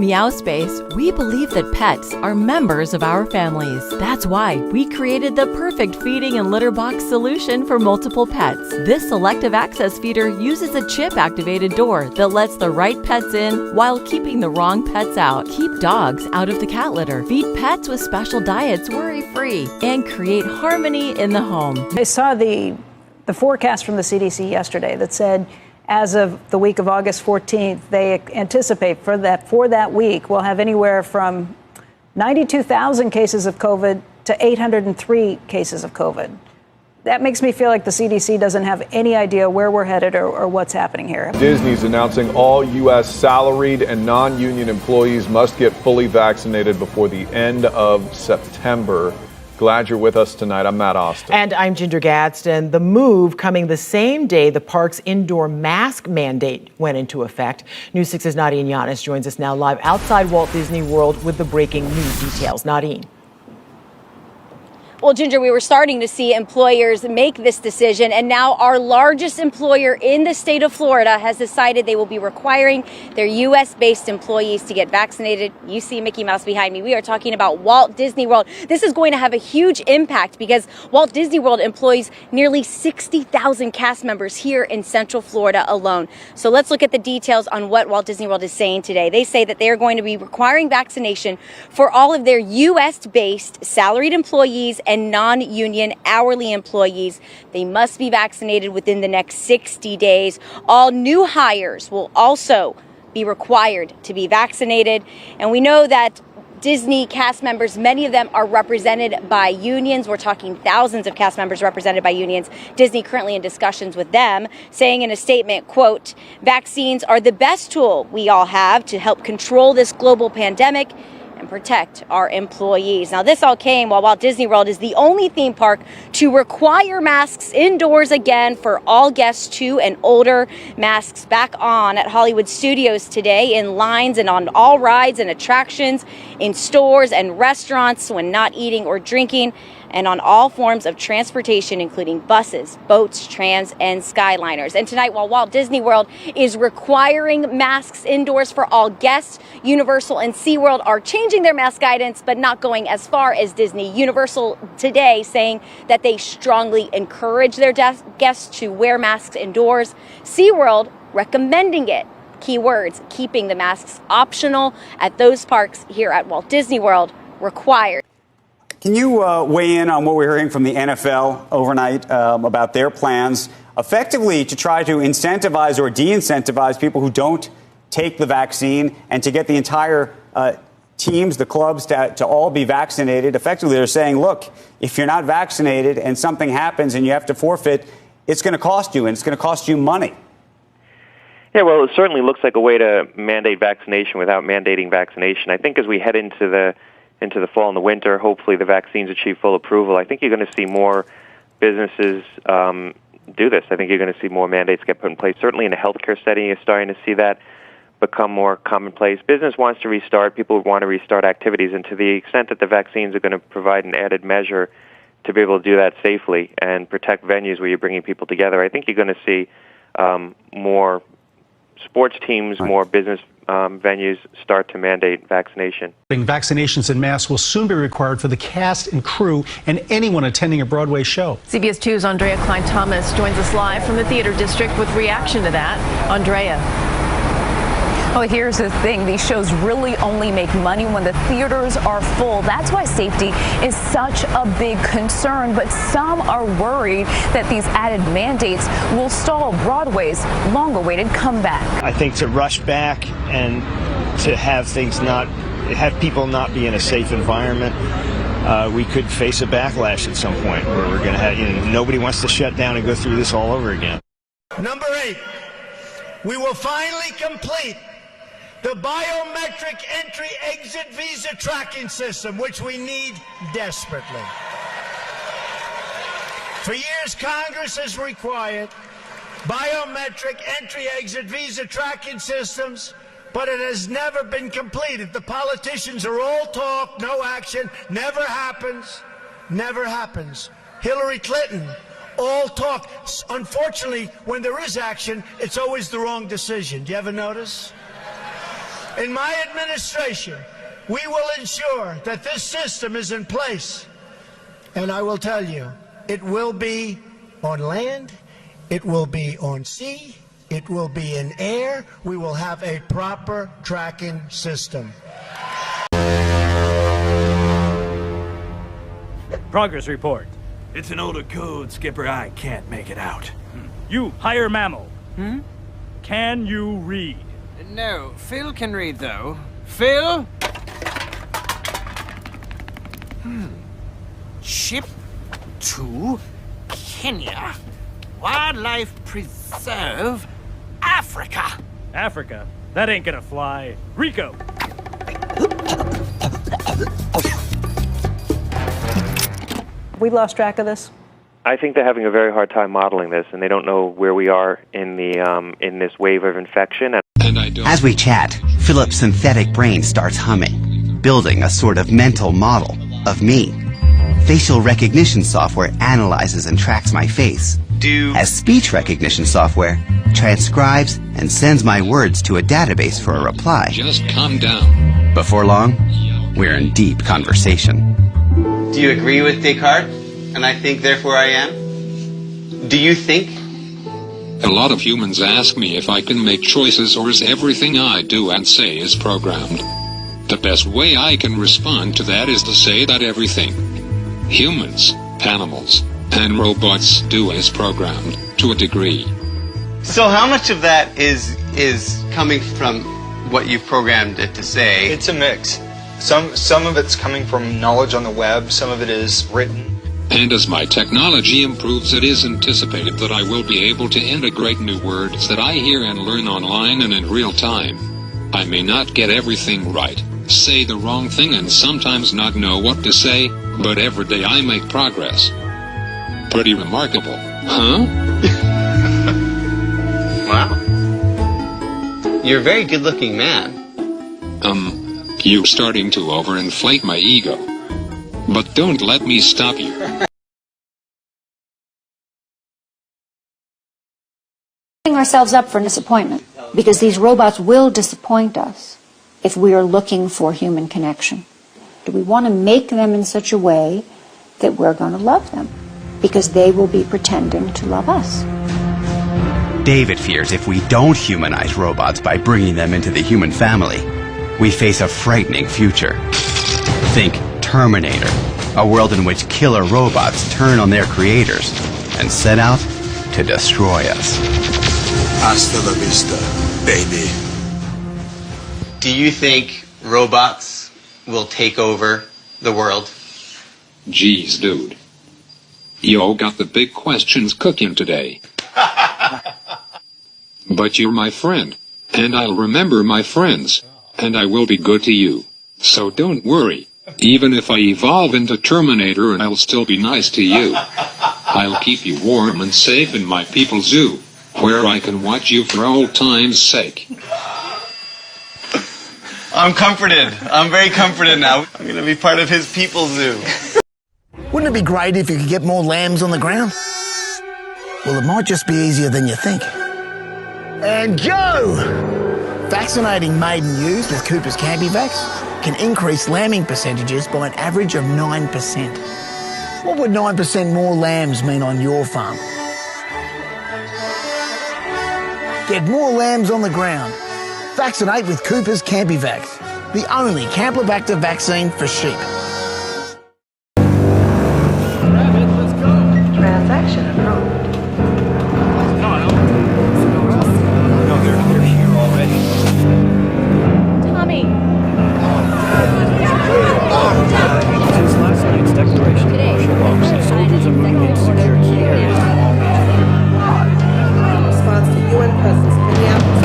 Meow Space, we believe that pets are members of our families. That's why we created the perfect feeding and litter box solution for multiple pets. This selective access feeder uses a chip-activated door that lets the right pets in while keeping the wrong pets out. Keep dogs out of the cat litter. Feed pets with special diets worry-free and create harmony in the home. I saw the forecast from the CDC yesterday that said as of the week of August 14th, they anticipate for that week we'll have anywhere from 92,000 cases of COVID to 803 cases of COVID. That makes me feel like the CDC doesn't have any idea where we're headed or what's happening here. Disney's announcing all U.S. salaried and non-union employees must get fully vaccinated before the end of September. Glad you're with us tonight. I'm Matt Austin. And I'm Ginger Gadsden. The move coming the same day the park's indoor mask mandate went into effect. News 6's Nadine Yanis joins us now live outside Walt Disney World with the breaking news details. Nadine. Well, Ginger, we were starting to see employers make this decision, and now our largest employer in the state of Florida has decided they will be requiring their U.S.-based employees to get vaccinated. You see Mickey Mouse behind me. We are talking about Walt Disney World. This is going to have a huge impact because Walt Disney World employs nearly 60,000 cast members here in Central Florida alone. So let's look at the details on what Walt Disney World is saying today. They say that they are going to be requiring vaccination for all of their U.S.-based salaried employees and non-union hourly employees. They must be vaccinated within the next 60 days. All new hires will also be required to be vaccinated. And we know that Disney cast members, many of them are represented by unions. We're talking thousands of cast members represented by unions. Disney currently in discussions with them, saying in a statement, quote, "Vaccines are the best tool we all have to help control this global pandemic and protect our employees." Now, this all came while Walt Disney World is the only theme park to require masks indoors again for all guests 2 and older. Masks back on at Hollywood Studios today, in lines and on all rides and attractions, in stores and restaurants when not eating or drinking, and on all forms of transportation, including buses, boats, trams, and Skyliners. And tonight, while Walt Disney World is requiring masks indoors for all guests, Universal and SeaWorld are changing their mask guidance, but not going as far as Disney. Universal today saying that they strongly encourage their guests to wear masks indoors. SeaWorld recommending it. Key words, keeping the masks optional at those parks here at Walt Disney World, required. Can you weigh in on what we're hearing from the NFL overnight about their plans effectively to try to incentivize or de-incentivize people who don't take the vaccine and to get the entire teams, the clubs to all be vaccinated? Effectively, they're saying, look, if you're not vaccinated and something happens and you have to forfeit, it's going to cost you, and it's going to cost you money. Yeah, well, it certainly looks like a way to mandate vaccination without mandating vaccination. I think as we head into the fall and the winter, hopefully the vaccines achieve full approval. I think you're going to see more businesses do this. I think you're going to see more mandates get put in place. Certainly in the healthcare setting, you're starting to see that become more commonplace. Business wants to restart. People want to restart activities. And to the extent that the vaccines are going to provide an added measure to be able to do that safely and protect venues where you're bringing people together, I think you're going to see more sports teams, more business venues start to mandate vaccination. Vaccinations and masks will soon be required for the cast and crew and anyone attending a Broadway show. CBS 2's Andrea Klein-Thomas joins us live from the Theater District with reaction to that. Andrea. Well, here's the thing. These shows really only make money when the theaters are full. That's why safety is such a big concern. But some are worried that these added mandates will stall Broadway's long-awaited comeback. I think to rush back and to have people not be in a safe environment, we could face a backlash at some point where we're going to have, nobody wants to shut down and go through this all over again. Number 8, we will finally complete the biometric entry-exit visa tracking system, which we need desperately. For years, Congress has required biometric entry-exit visa tracking systems, but it has never been completed. The politicians are all talk, no action, never happens, never happens. Hillary Clinton, all talk. Unfortunately, when there is action, it's always the wrong decision. Do you ever notice? In my administration, we will ensure that this system is in place. And I will tell you, it will be on land, it will be on sea, it will be in air. We will have a proper tracking system. Progress report. It's an older code, Skipper. I can't make it out. You, higher mammal. Can you read? No, Phil can read, though. Phil? Ship to Kenya. Wildlife Preserve, Africa. Africa? That ain't gonna fly. Rico! We lost track of this? I think they're having a very hard time modeling this, and they don't know where we are in the in this wave of infection. As we chat, Philip's synthetic brain starts humming, building a sort of mental model of me. Facial recognition software analyzes and tracks my face, as speech recognition software transcribes and sends my words to a database for a reply. Just calm down. Before long, we're in deep conversation. Do you agree with Descartes? And I think, therefore I am? Do you think? A lot of humans ask me if I can make choices or is everything I do and say is programmed. The best way I can respond to that is to say that everything humans, animals, and robots do is programmed, to a degree. So how much of that is coming from what you've programmed it to say? It's a mix. Some of it's coming from knowledge on the web, some of it is written. And as my technology improves, it is anticipated that I will be able to integrate new words that I hear and learn online and in real time. I may not get everything right, say the wrong thing, and sometimes not know what to say, but every day I make progress. Pretty remarkable, huh? Wow. You're a very good-looking man. You're starting to overinflate my ego. But don't let me stop you. Setting ourselves up for disappointment, because these robots will disappoint us if we are looking for human connection. Do we want to make them in such a way that we're going to love them? Because they will be pretending to love us. David fears if we don't humanize robots by bringing them into the human family, we face a frightening future. Think Terminator, a world in which killer robots turn on their creators and set out to destroy us. Hasta la vista, baby. Do you think robots will take over the world? Jeez, dude. You all got the big questions cooking today. But you're my friend, and I'll remember my friends, and I will be good to you. So don't worry. Even if I evolve into Terminator, I'll still be nice to you. I'll keep you warm and safe in my people's zoo, where I can watch you for old time's sake. I'm comforted. I'm very comforted now. I'm going to be part of his people's zoo. Wouldn't it be great if you could get more lambs on the ground? Well, it might just be easier than you think. And go! Vaccinating maiden ewes with Cooper's Campivax can increase lambing percentages by an average of 9%. What would 9% more lambs mean on your farm? Get more lambs on the ground. Vaccinate with Cooper's Campivax, the only Campylobacter vaccine for sheep. Transaction approved. No, they're here already. Tommy! Since last night's declaration of martial law, soldiers have remained secure key areas in all major. In response to UN presence in Minneapolis.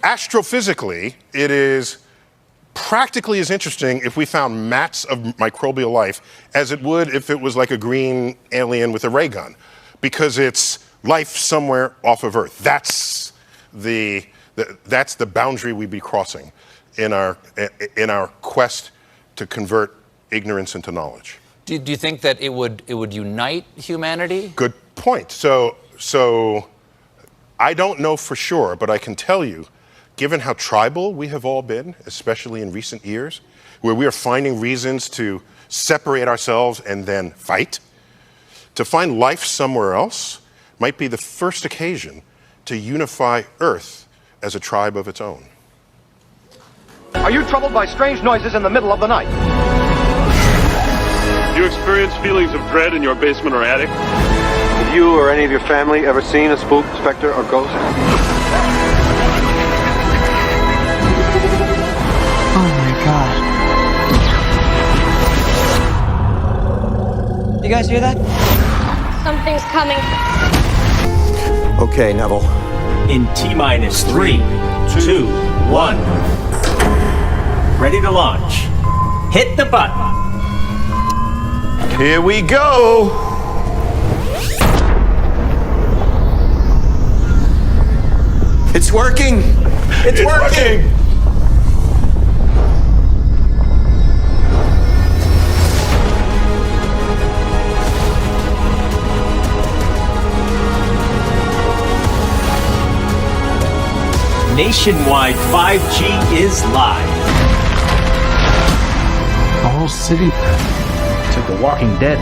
Astrophysically, it is practically as interesting if we found mats of microbial life as it would if it was like a green alien with a ray gun, because it's life somewhere off of Earth. That's the boundary we'd be crossing in our quest to convert ignorance into knowledge. Do you think that it would unite humanity? Good point. So I don't know for sure, but I can tell you, given how tribal we have all been, especially in recent years, where we are finding reasons to separate ourselves and then fight, to find life somewhere else might be the first occasion to unify Earth as a tribe of its own. Are you troubled by strange noises in the middle of the night? Do you experience feelings of dread in your basement or attic? Have you or any of your family ever seen a spook, specter, or ghost? Oh my God. You guys hear that? Something's coming. Okay, Neville. In T-minus 3, 2, 1. Ready to launch. Hit the button. Here we go. It's working. It's working. Nationwide 5G is live. The whole city. It's like The Walking Dead.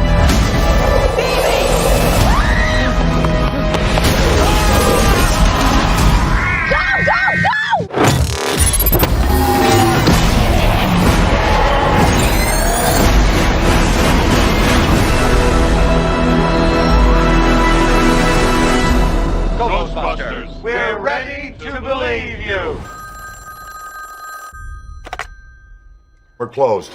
Ghostbusters, we're ready to believe you. We're closed.